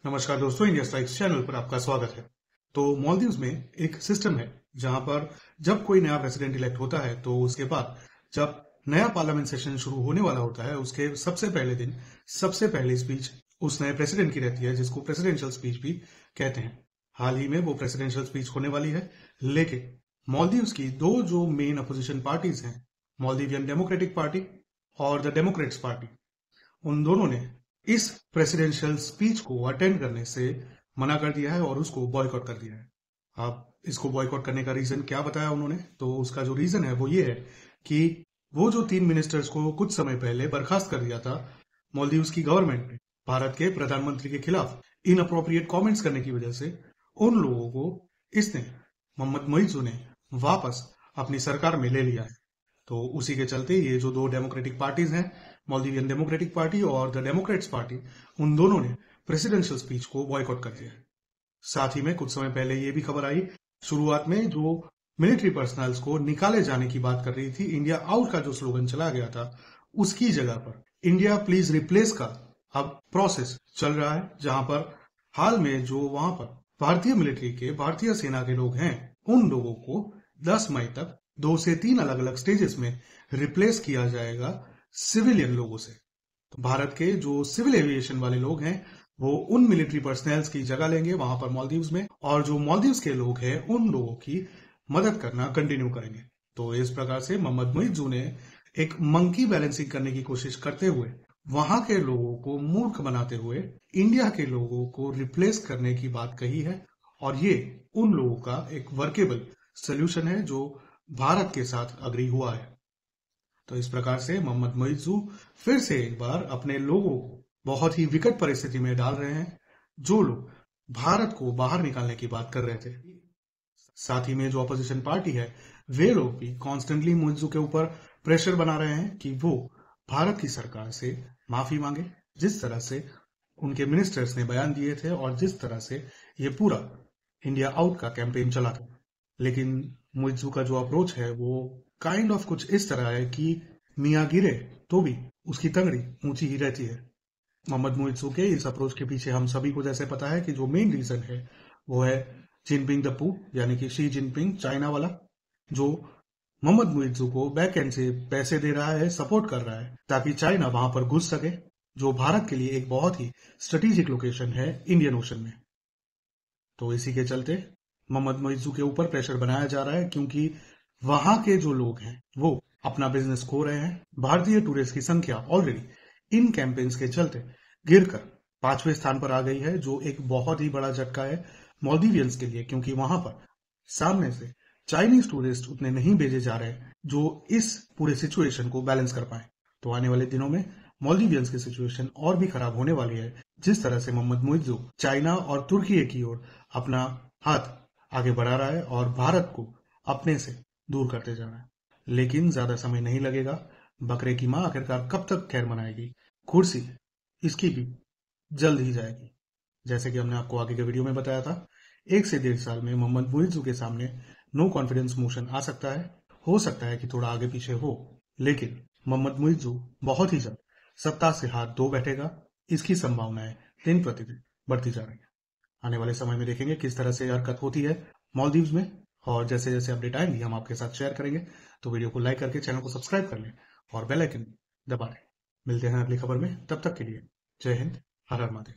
नमस्कार दोस्तों, India strikes channel पर आपका स्वागत है। तो मालदीव्स में एक सिस्टम है जहां पर जब कोई नया प्रेसिडेंट इलेक्ट होता है तो उसके बाद जब नया पार्लियामेंट सेशन शुरू होने वाला होता है उसके सबसे पहले दिन सबसे पहली स्पीच उस नए प्रेसिडेंट की रहती है, जिसको प्रेसिडेंशियल स्पीच भी कहते हैं। हाल ही में वो प्रेसिडेंशियल स्पीच होने वाली है, लेकिन मालदीव्स की दो जो मेन अपोजिशन पार्टीज हैं, मालदीवियन डेमोक्रेटिक पार्टी और द डेमोक्रेट्स पार्टी, उन दोनों ने इस प्रेसिडेंशियल स्पीच को अटेंड करने से मना कर दिया है और उसको बॉयकॉट कर दिया है। अब इसको बॉयकॉट करने का रीजन क्या बताया उन्होंने, तो उसका जो रीजन है वो ये है कि वो जो 3 मिनिस्टर्स को कुछ समय पहले बर्खास्त कर दिया था मालदीव्स की गवर्नमेंट ने भारत के प्रधानमंत्री के खिलाफ इनअप्रोप्रिएट कमेंट्स करने की वजह से, उन लोगों को इसने मोहम्मद मोइज़ू ने वापस अपनी सरकार में ले लिया है। तो उसी के चलते ये जो दो डेमोक्रेटिक पार्टीज हैं, मालदीवियन डेमोक्रेटिक पार्टी और द डेमोक्रेट्स पार्टी, उन दोनों ने प्रेसिडेंशियल स्पीच को बॉयकॉट कर दिया है। साथ ही में कुछ समय पहले ये भी खबर आई, शुरुआत में जो मिलिट्री पर्सनल्स को निकाले जाने की बात कर रही थी, इंडिया आउट का जो स्लोगन चला गया था, उसकी जगह पर इंडिया प्लीज रिप्लेस का अब प्रोसेस चल रहा है, जहां पर हाल में जो वहां पर भारतीय मिलिट्री के, भारतीय सेना के लोग हैं, उन लोगों को 10 मई तक 2 से 3 अलग अलग स्टेजेस में रिप्लेस किया जाएगा सिविलियन लोगों से। तो भारत के जो सिविल एविएशन वाले लोग हैं वो उन मिलिट्री पर्सनल्स की जगह लेंगे वहां पर मालदीव्स में, और जो मालदीव्स के लोग हैं उन लोगों की मदद करना कंटिन्यू करेंगे। तो इस प्रकार से मोहम्मद मोइज़ू ने एक मंकी बैलेंसिंग करने की कोशिश करते हुए, वहां के लोगों को मूर्ख बनाते हुए इंडिया के लोगों को रिप्लेस करने की बात कही है, और ये उन लोगों का एक वर्केबल सोल्यूशन है जो भारत के साथ अग्री हुआ है। तो इस प्रकार से मोहम्मद मोइज़ू फिर से एक बार अपने लोगों को बहुत ही विकट परिस्थिति में डाल रहे हैं, जो लोग भारत को बाहर निकालने की बात कर रहे थे। साथ ही में जो अपोजिशन पार्टी है, वे लोग भी कॉन्स्टेंटली मोइज़ू के ऊपर प्रेशर बना रहे हैं कि वो भारत की सरकार से माफी मांगे, जिस तरह से उनके मिनिस्टर्स ने बयान दिए थे और जिस तरह से ये पूरा इंडिया आउट का कैंपेन चला था। लेकिन मोइज़ू का जो अप्रोच है वो काइंड ऑफ कुछ इस तरह है कि मियाँ गिरे तो भी उसकी तंगड़ी ऊंची ही रहती है। मोहम्मद मोइज़ू के इस अप्रोच के पीछे हम सभी को जैसे पता है कि जो मेन रीजन है वो है जिनपिंग द पू, यानी कि शी जिनपिंग, चाइना वाला, जो मोहम्मद मोइज़ू को बैक एंड से पैसे दे रहा है, सपोर्ट कर रहा है, ताकि चाइना वहां पर घुस सके, जो भारत के लिए एक बहुत ही स्ट्रेटेजिक लोकेशन है इंडियन ओशन में। तो इसी के चलते मोहम्मद मोइज़ू के ऊपर प्रेशर बनाया जा रहा है, क्योंकि वहां के जो लोग हैं वो अपना बिजनेस खो रहे हैं। भारतीय टूरिस्ट की संख्या ऑलरेडी इन कैंपेन्स के चलते गिरकर 5वें स्थान पर आ गई है, जो एक बहुत ही बड़ा झटका है मालदीवियंस के लिए, क्योंकि वहां पर सामने से चाइनीज टूरिस्ट उतने नहीं भेजे जा रहे जो इस पूरे सिचुएशन को बैलेंस कर पाए। तो आने वाले दिनों में मालदीवियंस की सिचुएशन और भी खराब होने वाली है, जिस तरह से मोहम्मद मोइज़ू चाइना और तुर्की की ओर अपना हाथ आगे बढ़ा रहा है और भारत को अपने से दूर करते जा रहा है। लेकिन ज्यादा समय नहीं लगेगा। बकरे की मां आखिरकार कब तक खैर मनाएगी, कुर्सी इसकी भी जल्द ही जाएगी। जैसे कि हमने आपको आगे के वीडियो में बताया था, 1 से 1.5 साल में मोहम्मद मोइज़ू के सामने नो कॉन्फिडेंस मोशन आ सकता है। हो सकता है कि थोड़ा आगे पीछे हो, लेकिन मोहम्मद मोइज़ू बहुत ही जल्द सत्ता से हाथ धो बैठेगा। इसकी संभावनाएं दिन प्रतिदिन बढ़ती जा रही है। आने वाले समय में देखेंगे किस तरह से हरकत होती है मालदीव्स में, और जैसे जैसे अपडेट आएंगी हम आपके साथ शेयर करेंगे। तो वीडियो को लाइक करके चैनल को सब्सक्राइब कर लें और बेल आइकन दबा लें। मिलते हैं अगली खबर में, तब तक के लिए जय हिंद, हर हर महादेव।